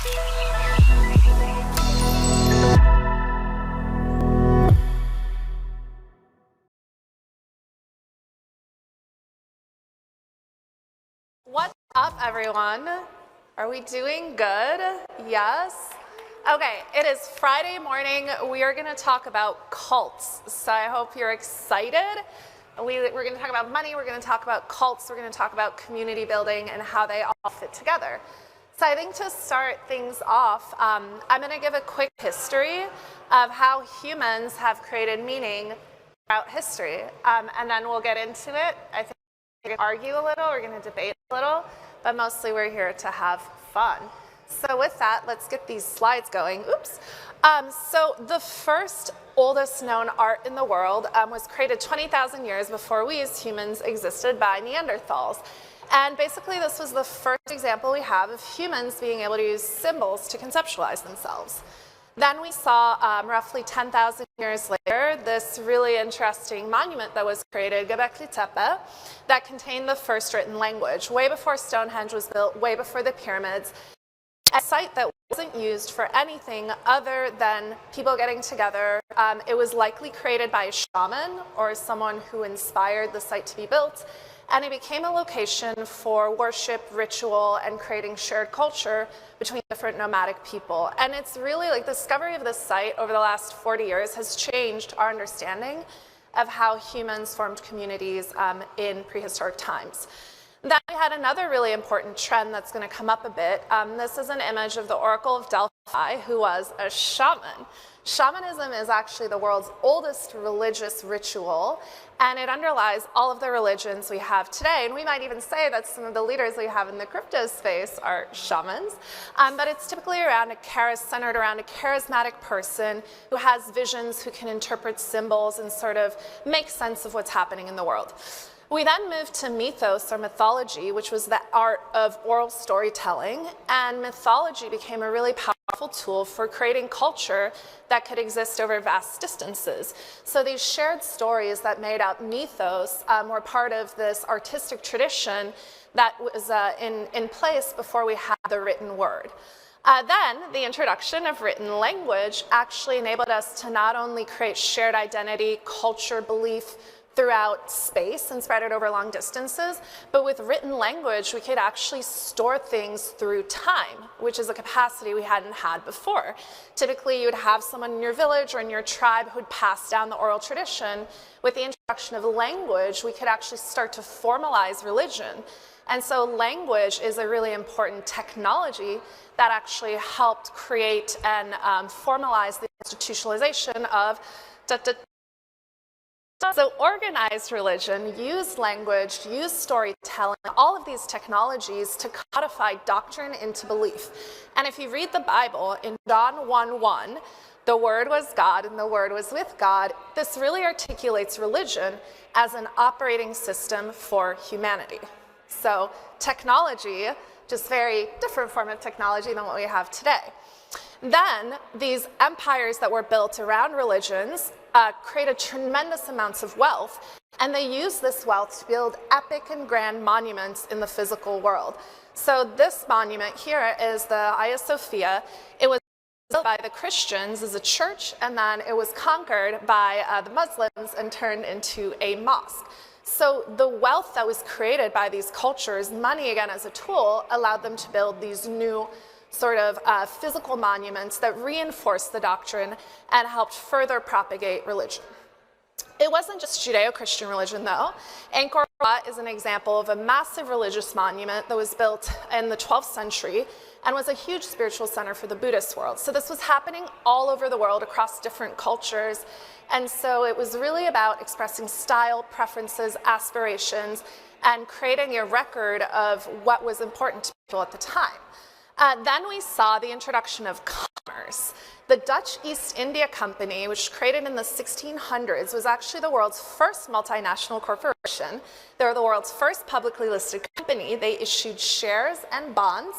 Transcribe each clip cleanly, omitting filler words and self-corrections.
What's up, everyone? Are we doing good? Yes? Okay, it is Friday morning. We are going to talk about cults. So I hope you're excited. We're going to talk about money. We're going to talk about cults. We're going to talk about community building and how they all fit together. So I think to start things off, I'm going to give a quick history of how humans have created meaning throughout history. And then we'll get into it. I think we're going to argue a little. We're going to debate a little. But mostly we're here to have fun. So with that, let's get these slides going. Oops. So the first oldest known art in the world was created 20,000 years before we as humans existed by Neanderthals. And basically this was the first example we have of humans being able to use symbols to conceptualize themselves. Then we saw roughly 10,000 years later this really interesting monument that was created, Göbekli Tepe, that contained the first written language, way before Stonehenge was built, way before the pyramids. A site that wasn't used for anything other than people getting together. It was likely created by a shaman or someone who inspired the site to be built. And it became a location for worship, ritual, and creating shared culture between different nomadic people. And it's really like the discovery of this site over the last 40 years has changed our understanding of how humans formed communities in prehistoric times. Then we had another really important trend that's going to come up a bit. This is an image of the Oracle of Delphi, who was a shaman. Shamanism is actually the world's oldest religious ritual, and it underlies all of the religions we have today. And we might even say that some of the leaders we have in the crypto space are shamans. But it's typically centered around a charismatic person who has visions, who can interpret symbols and sort of make sense of what's happening in the world. We then moved to mythos, or mythology, which was the art of oral storytelling, and mythology became a really powerful tool for creating culture that could exist over vast distances. So these shared stories that made up mythos were part of this artistic tradition that was in place before we had the written word. Then the introduction of written language actually enabled us to not only create shared identity, culture, belief, throughout space and spread it over long distances, but with written language, we could actually store things through time, which is a capacity we hadn't had before. Typically, you would have someone in your village or in your tribe who'd pass down the oral tradition. With the introduction of language, we could actually start to formalize religion. And so language is a really important technology that actually helped create and formalize the institutionalization of So organized religion used language, used storytelling, all of these technologies to codify doctrine into belief. And if you read the Bible in John 1:1, the Word was God and the Word was with God, this really articulates religion as an operating system for humanity. So technology, just very different form of technology than what we have today. Then these empires that were built around religions created tremendous amounts of wealth, and they used this wealth to build epic and grand monuments in the physical world. So this monument here is the Hagia Sophia. It was built by the Christians as a church, and then it was conquered by the Muslims and turned into a mosque. So the wealth that was created by these cultures, money again as a tool, allowed them to build these new sort of physical monuments that reinforced the doctrine and helped further propagate religion. It wasn't just Judeo-Christian religion, though. Angkor Wat is an example of a massive religious monument that was built in the 12th century and was a huge spiritual center for the Buddhist world. So this was happening all over the world across different cultures. And so it was really about expressing style, preferences, aspirations, and creating a record of what was important to people at the time. Then we saw the introduction of commerce. The Dutch East India Company, which was created in the 1600s, was actually the world's first multinational corporation. They were the world's first publicly listed company. They issued shares and bonds,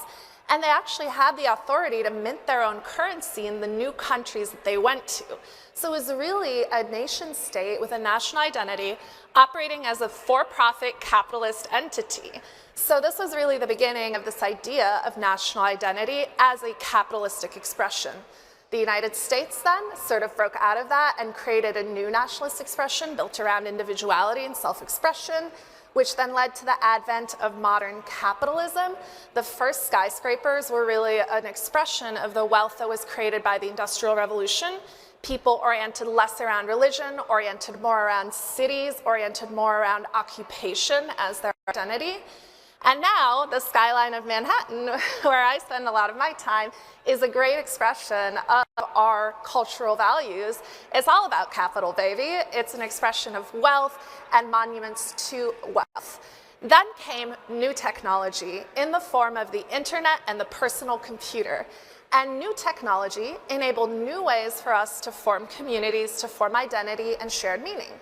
And they actually had the authority to mint their own currency in the new countries that they went to. So it was really a nation state with a national identity operating as a for-profit capitalist entity. So this was really the beginning of this idea of national identity as a capitalistic expression. The United States then sort of broke out of that and created a new nationalist expression built around individuality and self-expression, which then led to the advent of modern capitalism. The first skyscrapers were really an expression of the wealth that was created by the Industrial Revolution. People oriented less around religion, oriented more around cities, oriented more around occupation as their identity. And now, the skyline of Manhattan, where I spend a lot of my time, is a great expression of our cultural values. It's all about capital, baby. It's an expression of wealth and monuments to wealth. Then came new technology in the form of the internet and the personal computer. And new technology enabled new ways for us to form communities, to form identity and shared meaning.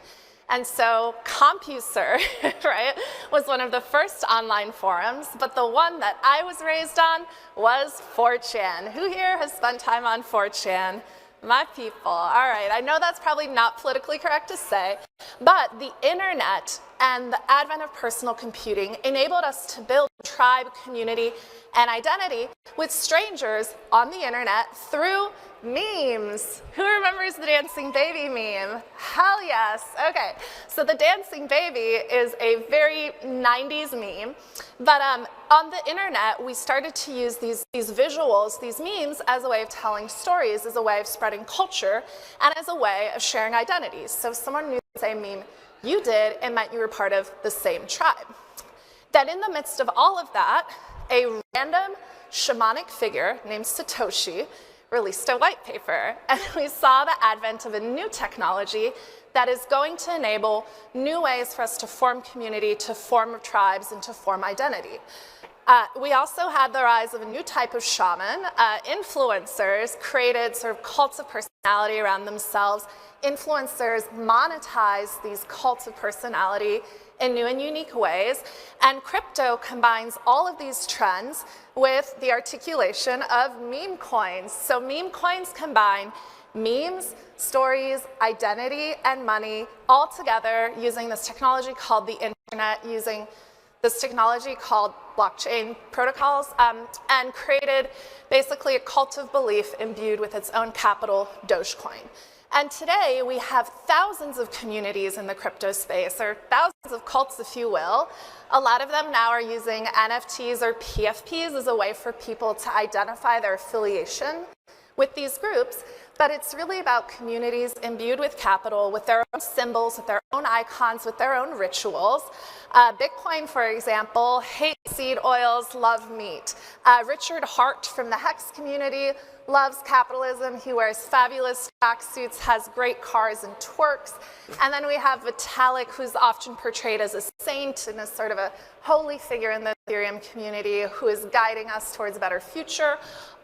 And so CompuServe, right, was one of the first online forums, but the one that I was raised on was 4chan. Who here has spent time on 4chan? My people. All right, I know that's probably not politically correct to say, but the internet and the advent of personal computing enabled us to build tribe, community, and identity with strangers on the internet through memes. Who remembers the dancing baby meme? Hell yes. Okay, so the dancing baby is a very 90s meme, but on the internet, we started to use these visuals, these memes, as a way of telling stories, as a way of spreading culture, and as a way of sharing identities. So if someone knew the same meme you did, it meant you were part of the same tribe. Then in the midst of all of that, a random shamanic figure named Satoshi released a white paper, and we saw the advent of a new technology that is going to enable new ways for us to form community, to form tribes, and to form identity. We also had the rise of a new type of shaman. Influencers created sort of cults of personality around themselves. Influencers monetize these cults of personality in new and unique ways. And crypto combines all of these trends with the articulation of meme coins. So meme coins combine memes, stories, identity, and money all together using this technology called the internet, using this technology called blockchain protocols, and created basically a cult of belief imbued with its own capital, Dogecoin. And today, we have thousands of communities in the crypto space, or thousands of cults, if you will. A lot of them now are using NFTs or PFPs as a way for people to identify their affiliation with these groups. But it's really about communities imbued with capital, with their own symbols, with their own icons, with their own rituals. Bitcoin, for example, hates seed oils, love meat. Richard Hart from the Hex community loves capitalism. He wears fabulous tracksuits, has great cars, and twerks. And then we have Vitalik, who's often portrayed as a saint and as sort of a holy figure in the Ethereum community who is guiding us towards a better future.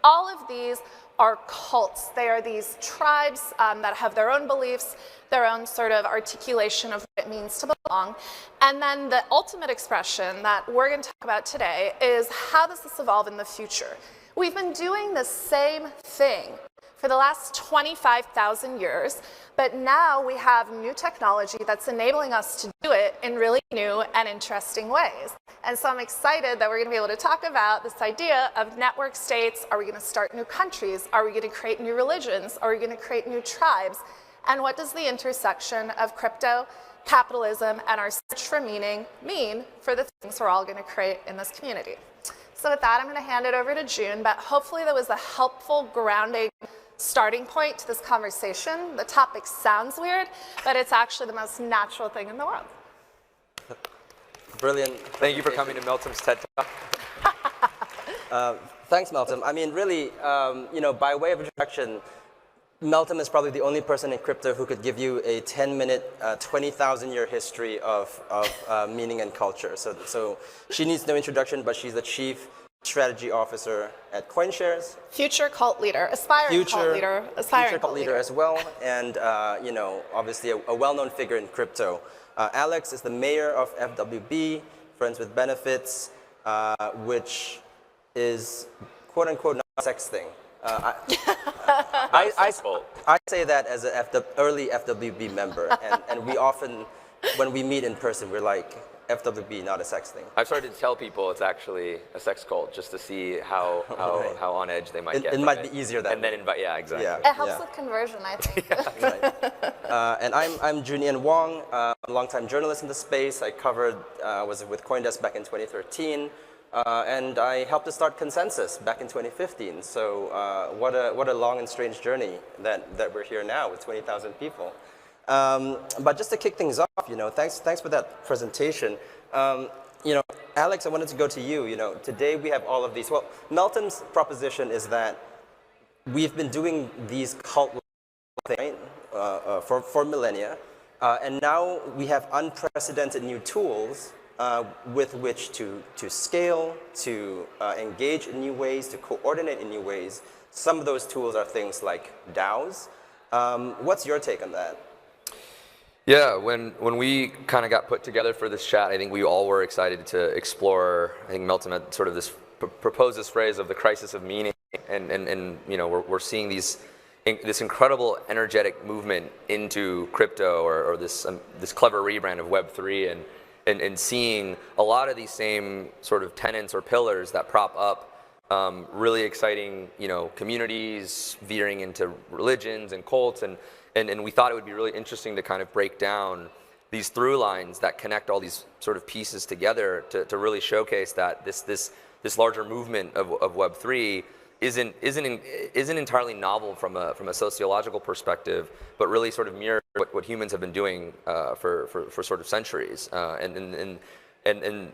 All of these are cults. They are these tribes that have their own beliefs, their own sort of articulation of what it means to belong. And then the ultimate expression that we're going to talk about today is how does this evolve in the future? We've been doing the same thing for the last 25,000 years, but now we have new technology that's enabling us to do it in really new and interesting ways. And so I'm excited that we're going to be able to talk about this idea of network states. Are we going to start new countries? Are we going to create new religions? Are we going to create new tribes? And what does the intersection of crypto, capitalism, and our search for meaning mean for the things we're all going to create in this community? So with that, I'm going to hand it over to Joon, but hopefully that was a helpful grounding starting point to this conversation. The topic sounds weird, but it's actually the most natural thing in the world. Brilliant. Thank you for coming to Meltem's TED Talk. Thanks, Meltem. I mean, really, by way of introduction, Meltem is probably the only person in crypto who could give you a 10-minute, 20,000-year history of meaning and culture. So she needs no introduction, but she's the Chief Strategy Officer at CoinShares. Future cult leader, aspiring cult leader, future cult leader as well, and obviously a well-known figure in crypto. Alex is the mayor of FWB, Friends with Benefits, which is quote unquote not a sex thing. Cult. I say that as an early FWB member, and we often, when we meet in person, we're like, FWB, not a sex thing. I've started to tell people it's actually a sex cult just to see how on edge they might get. It might be easier that way. And then invite, yeah, exactly. Yeah. It helps with conversion, I think. Right. And I'm Joon Ian Wong, a longtime journalist in the space. I was with CoinDesk back in 2013, and I helped to start Consensus back in 2015. So what a long and strange journey that we're here now with 20,000 people. But just to kick things off, thanks for that presentation. Alex, I wanted to go to you. Today we have all of these. Well, Meltem's proposition is that we've been doing these cult things for millennia, and now we have unprecedented new tools with which to scale, to engage in new ways, to coordinate in new ways. Some of those tools are things like DAOs. What's your take on that? Yeah, when we kind of got put together for this chat, I think we all were excited to explore. I think Meltem had sort of proposed this phrase of the crisis of meaning, and we're seeing this incredible energetic movement into crypto or this clever rebrand of Web3 and seeing a lot of these same sort of tenets or pillars that prop up really exciting communities veering into religions and cults and we thought it would be really interesting to kind of break down these through lines that connect all these sort of pieces together to really showcase that this larger movement of Web3 isn't entirely novel from a sociological perspective, but really sort of mirrors what humans have been doing for sort of centuries. And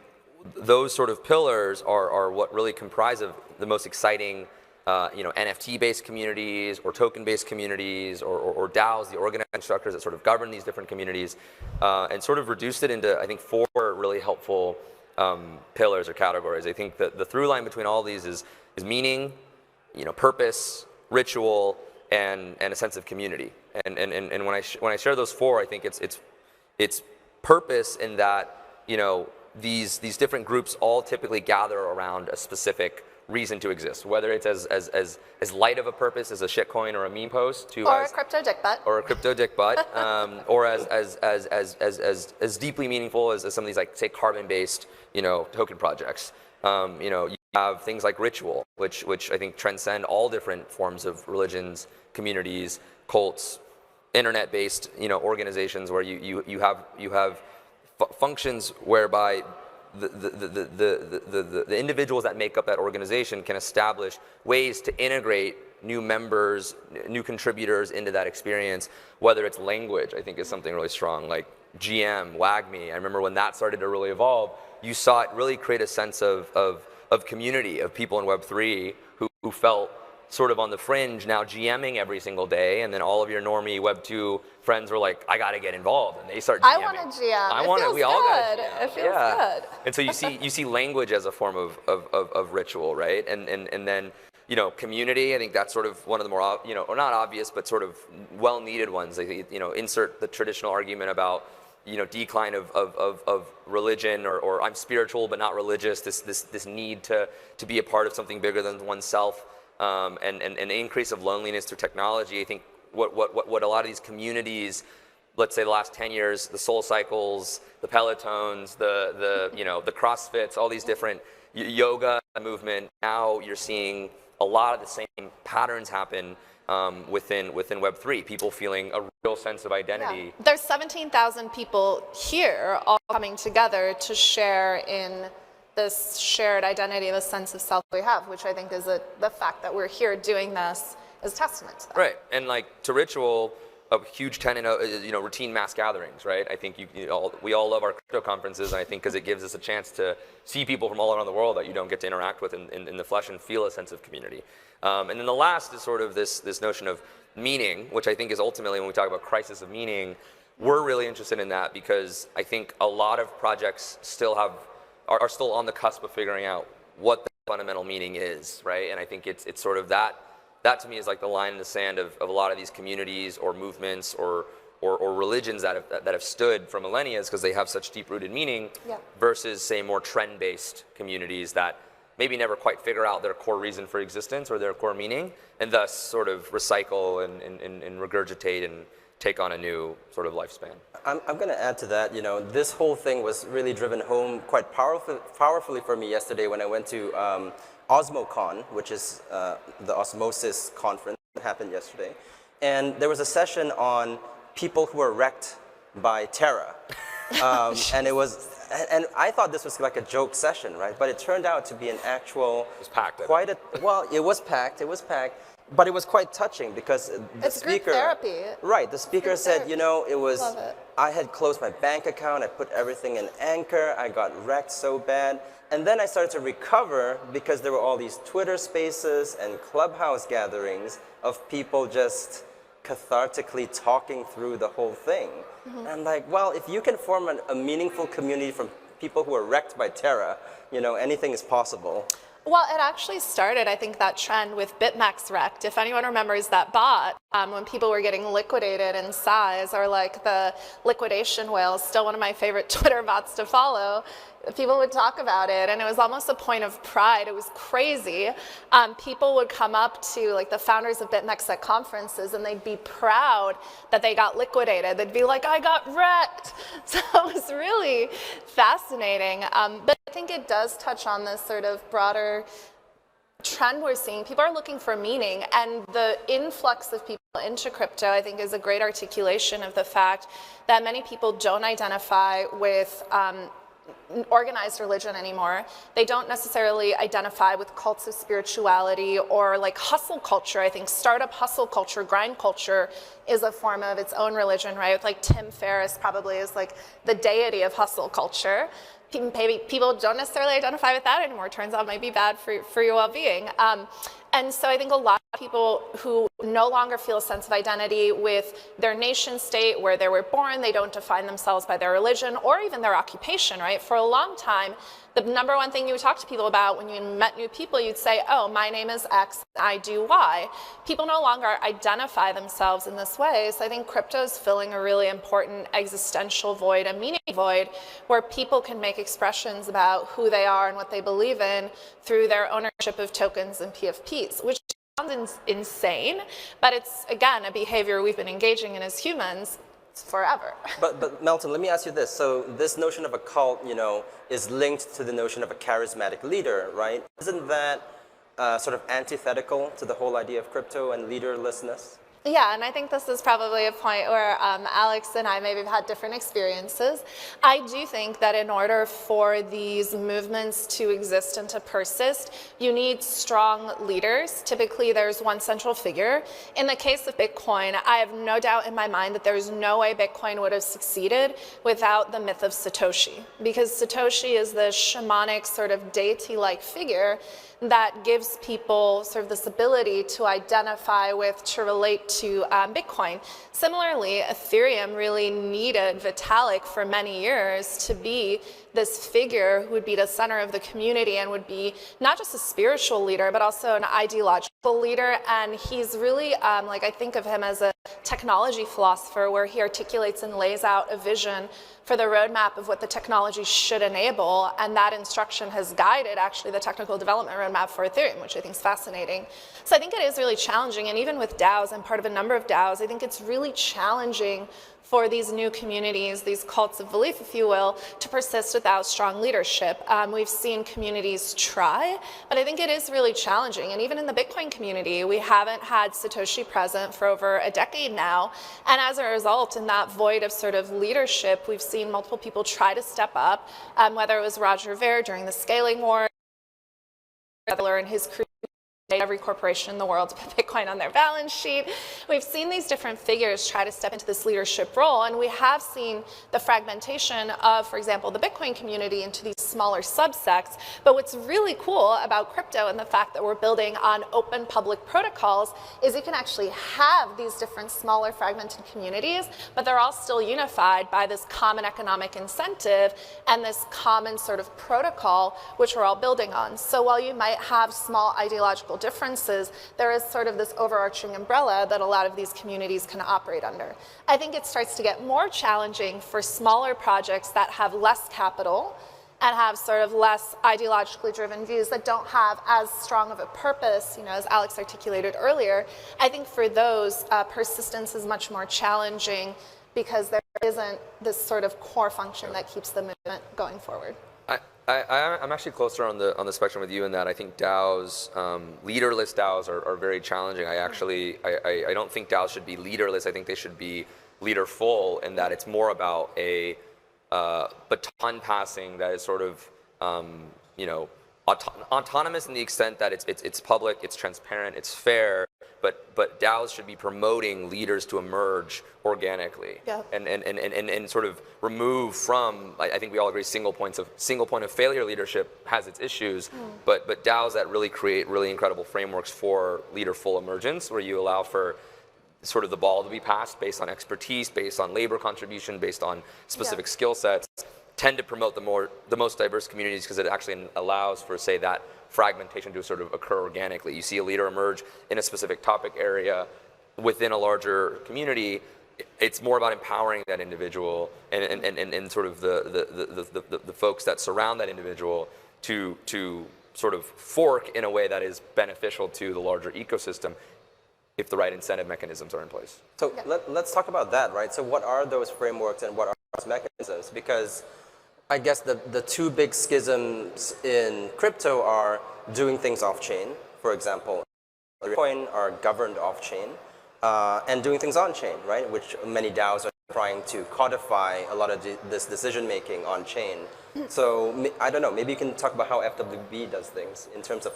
those sort of pillars are what really comprise of the most exciting NFT-based communities or token-based communities or DAOs, the organizing structures that sort of govern these different communities, and sort of reduced it into, I think, 4 really helpful pillars or categories. I think that the through line between all of these is meaning, purpose, ritual, and a sense of community. And when I share those 4, I think it's purpose in that these different groups all typically gather around a specific reason to exist, whether it's as light of a purpose as a shitcoin or a meme post, or a crypto dick butt, or as deeply meaningful as some of these, like, say, carbon-based token projects. You have things like ritual, which I think transcend all different forms of religions, communities, cults, internet-based organizations where you have functions whereby the individuals that make up that organization can establish ways to integrate new members, new contributors into that experience, whether it's language, I think is something really strong, like GM, WAGME. I remember when that started to really evolve, you saw it really create a sense of community, of people in Web3 who felt sort of on the fringe, now GMing every single day, and then all of your normie Web2 friends were like, I gotta get involved, and they start GMing. I want to GM. We all got to GM. It feels good. And so you see language as a form of ritual, right? And then community. I think that's sort of one of the more or not obvious, but sort of well needed ones. I think insert the traditional argument about decline of religion or I'm spiritual but not religious. This need to be a part of something bigger than oneself. And an increase of loneliness through technology. I think what a lot of these communities, let's say the last 10 years, the Soul Cycles, the Pelotons, the CrossFits, all these different yoga movement. Now you're seeing a lot of the same patterns happen within Web3. People feeling a real sense of identity. Yeah. There's 17,000 people here all coming together to share in this shared identity, this sense of self we have, which I think is the fact that we're here doing this is a testament to that. Right, and like to ritual, a huge tenet of routine mass gatherings, right? I think we all love our crypto conferences, and I think because it gives us a chance to see people from all around the world that you don't get to interact with in the flesh and feel a sense of community. And then the last is sort of this notion of meaning, which I think is ultimately, when we talk about crisis of meaning, we're really interested in that because I think a lot of projects are still on the cusp of figuring out what the fundamental meaning is, right? And I think it's sort of that to me is like the line in the sand of a lot of these communities or movements or religions that have stood for millennia because they have such deep-rooted meaning versus, say, more trend-based communities that maybe never quite figure out their core reason for existence or their core meaning, and thus sort of recycle and regurgitate and take on a new sort of lifespan. I'm going to add to that, you know, this whole thing was really driven home quite powerfully for me yesterday when I went to OsmoCon, which is the Osmosis conference that happened yesterday. And there was a session on people who were wrecked by Terra. And I thought this was like a joke session, right? But it turned out to be an actual, It was packed. well, it was packed, but it was quite touching because the It's speaker, group therapy. right? The speaker said, therapy. you know, it was, Love it. I had closed my bank account, I put everything in Anchor, I got wrecked so bad, and then I started to recover because there were all these Twitter Spaces and Clubhouse gatherings of people just cathartically talking through the whole thing. And I'm like, well, if you can form a meaningful community from people who are wrecked by Terra, you know, anything is possible. Well, it actually started, I think, that trend with BitMEX Rect. If anyone remembers that bot, when people were getting liquidated in size, or like the liquidation whale, still one of my favorite Twitter bots to follow, people would talk about it, and it was almost a point of pride. It was crazy. People would come up to like the founders of BitMEX at conferences, and they'd be proud that they got liquidated. They'd be like, I got wrecked. So it was really fascinating. But I think it does touch on this sort of broader trend we're seeing. People are looking for meaning, and the influx of people into crypto, I think, is a great articulation of the fact that many people don't identify with organized religion anymore. They don't necessarily identify with cults of spirituality or like hustle culture. I think startup hustle culture, grind culture is a form of its own religion, right? Like Tim Ferriss probably is like the deity of hustle culture. Maybe people don't necessarily identify with that anymore. Turns out it might be bad for your well-being. And so I think a lot of people who no longer feel a sense of identity with their nation state, where they were born, they don't define themselves by their religion or even their occupation, right? For a long time, the number one thing you would talk to people about when you met new people, you'd say, oh, my name is X, I do Y. People no longer identify themselves in this way. So I think crypto is filling a really important existential void, a meaning void, where people can make expressions about who they are and what they believe in through their ownership of tokens and PFPs, which sounds insane, but it's, again, a behavior we've been engaging in as humans forever. But Meltem, let me ask you this. So this notion of a cult, you know, is linked to the notion of a charismatic leader, right? Isn't that sort of antithetical to the whole idea of crypto and leaderlessness? Yeah, and I think this is probably a point where Alex and I maybe have had different experiences. I do think that in order for these movements to exist and to persist, you need strong leaders. Typically, there's one central figure. In the case of Bitcoin, I have no doubt in my mind that there's no way Bitcoin would have succeeded without the myth of Satoshi, because Satoshi is the shamanic sort of deity-like figure that gives people sort of this ability to identify with, to relate to Bitcoin. Similarly, Ethereum really needed Vitalik for many years to be this figure who would be the center of the community and would be not just a spiritual leader, but also an ideological leader. And he's really, like, I think of him as a technology philosopher, where he articulates and lays out a vision for the roadmap of what the technology should enable, and that instruction has guided actually the technical development roadmap for Ethereum, which I think is fascinating. So I think it is really challenging, and even with DAOs, I'm part of a number of DAOs, I think it's really challenging for these new communities, these cults of belief, if you will, to persist without strong leadership. We've seen communities try, but I think it is really challenging. And even in the Bitcoin community, we haven't had Satoshi present for over a decade now. And as a result, in that void of sort of leadership, we've seen multiple people try to step up, whether it was Roger Ver during the scaling war, and his crew, every corporation in the world to put Bitcoin on their balance sheet. We've seen these different figures try to step into this leadership role, and we have seen the fragmentation of, for example, the Bitcoin community into these smaller subsects. But what's really cool about crypto and the fact that we're building on open public protocols is you can actually have these different smaller fragmented communities, but they're all still unified by this common economic incentive and this common sort of protocol which we're all building on. So while you might have small ideological differences, there is sort of this overarching umbrella that a lot of these communities can operate under. I think it starts to get more challenging for smaller projects that have less capital and have sort of less ideologically driven views that don't have as strong of a purpose, as Alex articulated earlier, I think for those, persistence is much more challenging because there isn't this sort of core function that keeps the movement going forward. I'm actually closer on the spectrum with you in that I think DAOs, leaderless DAOs are very challenging. I don't think DAOs should be leaderless. I think they should be leaderful in that it's more about a baton passing that is sort of, autonomous in the extent that it's public, it's transparent, it's fair, but DAOs should be promoting leaders to emerge organically, and sort of remove from, I think we all agree, single point of failure leadership has its issues, but DAOs that really create really incredible frameworks for leaderful emergence, where you allow for sort of the ball to be passed based on expertise, based on labor contribution, based on specific skill sets, tend to promote the most diverse communities because it actually allows for, say, that fragmentation to sort of occur organically. You see a leader emerge in a specific topic area within a larger community. It's more about empowering that individual and sort of the folks that surround that individual to sort of fork in a way that is beneficial to the larger ecosystem if the right incentive mechanisms are in place. So let's talk about that, right? So what are those frameworks and what are those mechanisms? Because I guess the two big schisms in crypto are doing things off-chain, for example. Bitcoin are governed off-chain, and doing things on-chain, right? Which many DAOs are trying to codify a lot of this decision-making on-chain. So I don't know, maybe you can talk about how FWB does things in terms of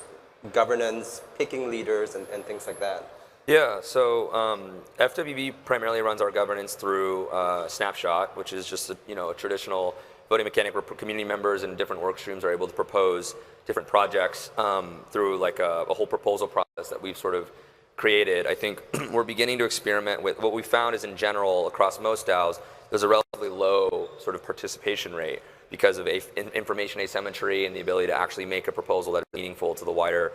governance, picking leaders, and things like that. Yeah, so FWB primarily runs our governance through Snapshot, which is just a traditional voting mechanic where community members and different work streams are able to propose different projects through like a whole proposal process that we've sort of created. I think we're beginning to experiment with what we found is in general across most DAOs, there's a relatively low sort of participation rate because of information asymmetry and the ability to actually make a proposal that is meaningful to the wider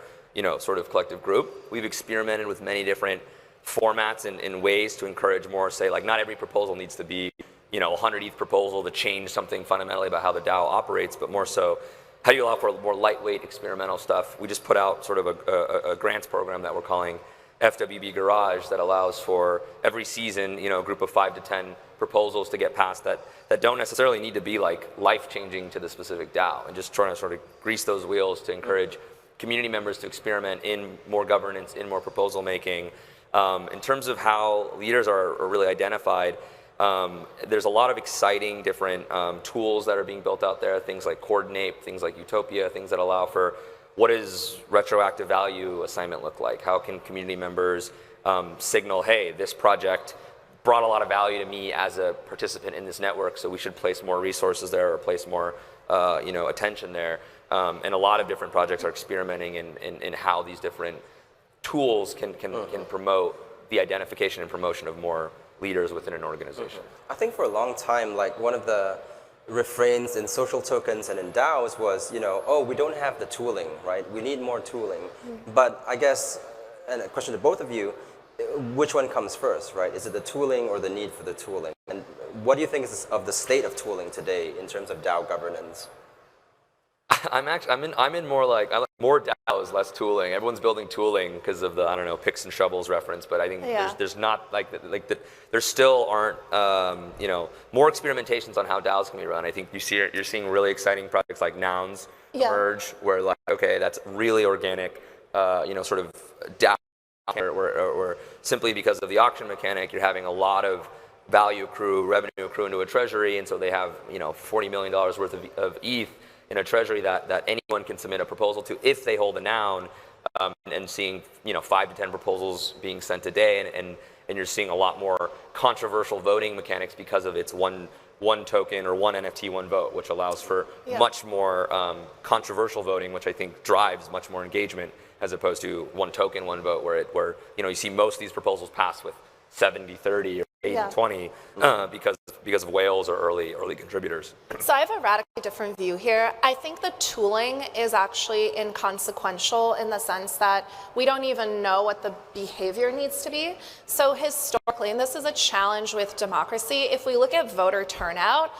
sort of collective group. We've experimented with many different formats and ways to encourage more, say, like not every proposal needs to be, 100 ETH proposal to change something fundamentally about how the DAO operates, but more so, how do you allow for more lightweight experimental stuff? We just put out sort of a grants program that we're calling FWB Garage that allows for every season, a group of 5 to 10 proposals to get passed that don't necessarily need to be like life-changing to the specific DAO, and just trying to sort of grease those wheels to encourage community members to experiment in more governance, in more proposal making. In terms of how leaders are really identified, there's a lot of exciting different tools that are being built out there, things like Coordinate, things like Utopia, things that allow for what does retroactive value assignment look like? How can community members signal, hey, this project brought a lot of value to me as a participant in this network, so we should place more resources there or place more attention there. And a lot of different projects are experimenting in how these different tools can promote the identification and promotion of more leaders within an organization. I think for a long time, like one of the refrains in social tokens and in DAOs was, oh, we don't have the tooling, right? We need more tooling. But I guess, and a question to both of you, which one comes first, right? Is it the tooling or the need for the tooling? And what do you think is of the state of tooling today in terms of DAO governance? I'm in more like more DAOs, less tooling. Everyone's building tooling because of the picks and shovels reference, but I think there's not there still aren't more experimentations on how DAOs can be run. I think you're seeing really exciting projects like Nouns emerge, where like that's really organic, sort of DAO, where simply because of the auction mechanic, you're having a lot of revenue accrue into a treasury, and so they have $40 million worth of ETH in a treasury that anyone can submit a proposal to if they hold a noun, and seeing 5 to 10 proposals being sent a day, and you're seeing a lot more controversial voting mechanics because of its one token or one NFT, one vote, which allows for much more controversial voting, which I think drives much more engagement as opposed to one token, one vote, where you see most of these proposals pass with 70-30 or 8 and 20 because of whales or early contributors. So I have a radically different view here. I think the tooling is actually inconsequential in the sense that we don't even know what the behavior needs to be. So historically, and this is a challenge with democracy, if we look at voter turnout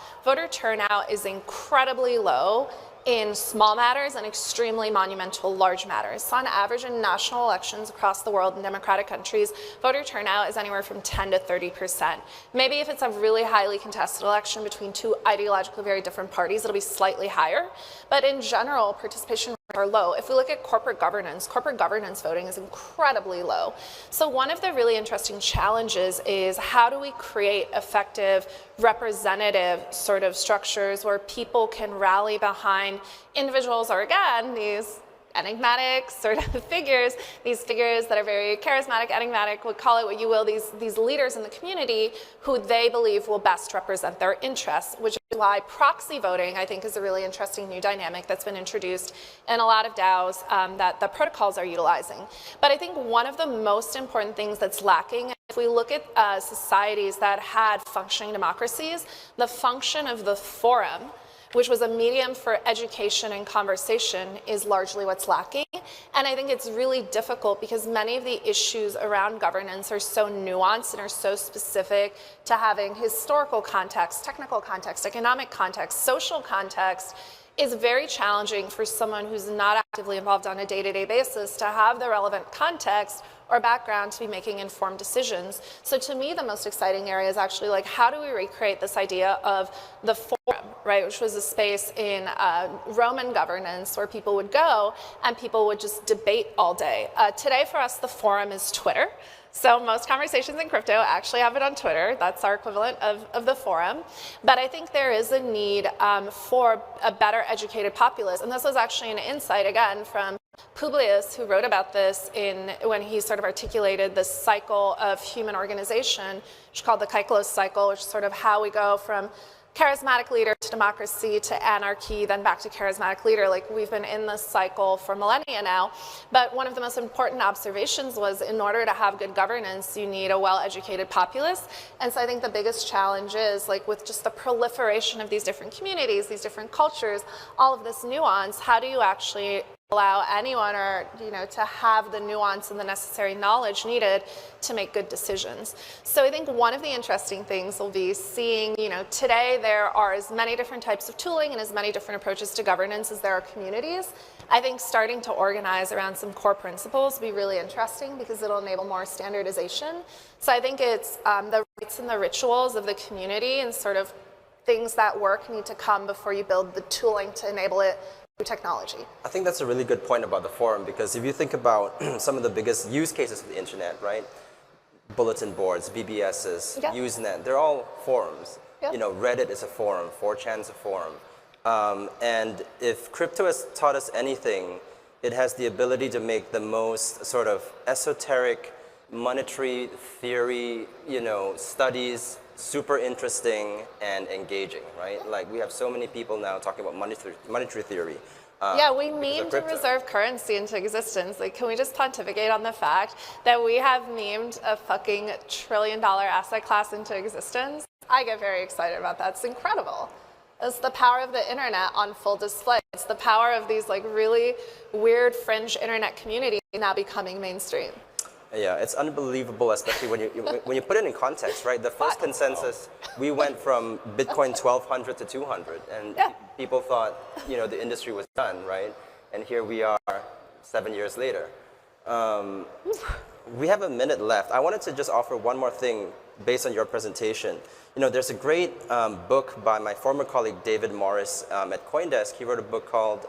is incredibly low in small matters and extremely monumental large matters. So on average in national elections across the world in democratic countries, voter turnout is anywhere from 10 to 30%. Maybe if it's a really highly contested election between two ideologically very different parties, it'll be slightly higher. But in general, participation rates are low. If we look at corporate governance voting is incredibly low. So one of the really interesting challenges is how do we create effective representative sort of structures where people can rally behind individuals, or again, these enigmatic sort of figures, these figures that are very charismatic, enigmatic, would call it what you will, these leaders in the community who they believe will best represent their interests, which is why proxy voting, I think, is a really interesting new dynamic that's been introduced in a lot of DAOs that the protocols are utilizing. But I think one of the most important things that's lacking, if we look at societies that had functioning democracies, the function of the forum, which was a medium for education and conversation, is largely what's lacking. And I think it's really difficult because many of the issues around governance are so nuanced and are so specific to having historical context, technical context, economic context, social context. Is very challenging for someone who's not actively involved on a day-to-day basis to have the relevant context or background to be making informed decisions. So to me, the most exciting area is actually like, how do we recreate this idea of the forum, right, which was a space in Roman governance where people would go and people would just debate all day. Today for us, the forum is Twitter. So most conversations in crypto actually happen on Twitter. That's our equivalent of the forum. But I think there is a need for a better educated populace. And this was actually an insight, again, from Publius, who wrote about this when he sort of articulated this cycle of human organization, which is called the Kykelos cycle, which is sort of how we go from charismatic leader to democracy to anarchy, then back to charismatic leader. Like, we've been in this cycle for millennia now. But one of the most important observations was, in order to have good governance, you need a well-educated populace. And so I think the biggest challenge is, like, with just the proliferation of these different communities, these different cultures, all of this nuance, how do you actually allow anyone or, to have the nuance and the necessary knowledge needed to make good decisions. So I think one of the interesting things will be seeing, today there are as many different types of tooling and as many different approaches to governance as there are communities. I think starting to organize around some core principles will be really interesting because it'll enable more standardization. So I think it's the rites and the rituals of the community and sort of things that work need to come before you build the tooling to enable it through technology. I think that's a really good point about the forum, because if you think about some of the biggest use cases of the internet, right? Bulletin boards, BBSs, Usenet, they're all forums. Yep. Reddit is a forum, 4chan is a forum. And if crypto has taught us anything, it has the ability to make the most sort of esoteric monetary theory, studies super interesting and engaging, right? Like, we have so many people now talking about monetary theory. We memed reserve currency into existence. Like, can we just pontificate on the fact that we have memed a fucking $1 trillion asset class into existence? I get very excited about that. It's incredible. It's the power of the internet on full display. It's the power of these like really weird fringe internet communities now becoming mainstream. Yeah, it's unbelievable, especially when you put it in context, right? The first consensus, we went from Bitcoin 1,200 to 200, and people thought, the industry was done, right? And here we are 7 years later. We have a minute left. I wanted to just offer one more thing based on your presentation. There's a great book by my former colleague David Morris at CoinDesk. He wrote a book called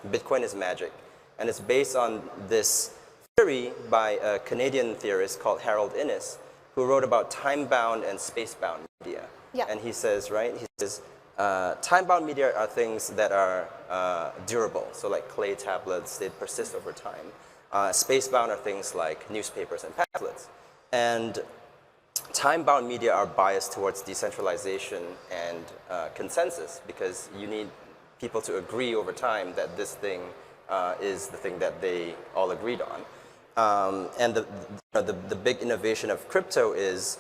Bitcoin is Magic, and it's based on this theory by a Canadian theorist called Harold Innis, who wrote about time-bound and space-bound media. Yeah. And he says, time-bound media are things that are durable, so like clay tablets, they persist over time. Space-bound are things like newspapers and pamphlets. And time-bound media are biased towards decentralization and consensus, because you need people to agree over time that this thing is the thing that they all agreed on. And the big innovation of crypto is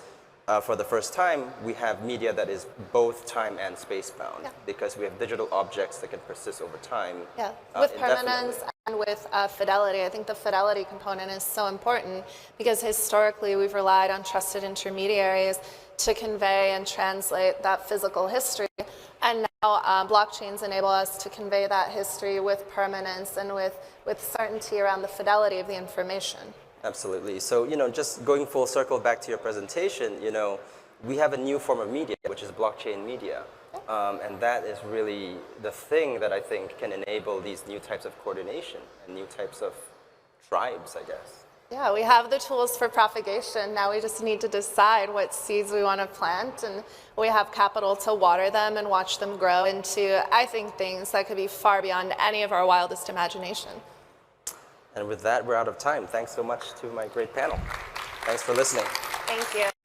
for the first time, we have media that is both time and space bound, because we have digital objects that can persist over time. Yeah, with indefinitely. permanence and with fidelity. I think the fidelity component is so important because historically we've relied on trusted intermediaries to convey and translate that physical history. And now blockchains enable us to convey that history with permanence and with certainty around the fidelity of the information. Absolutely. So, just going full circle back to your presentation, we have a new form of media, which is blockchain media. And that is really the thing that I think can enable these new types of coordination and new types of tribes, I guess. Yeah, we have the tools for propagation. Now we just need to decide what seeds we want to plant, and we have capital to water them and watch them grow into, I think, things that could be far beyond any of our wildest imagination. And with that, we're out of time. Thanks so much to my great panel. Thanks for listening. Thank you.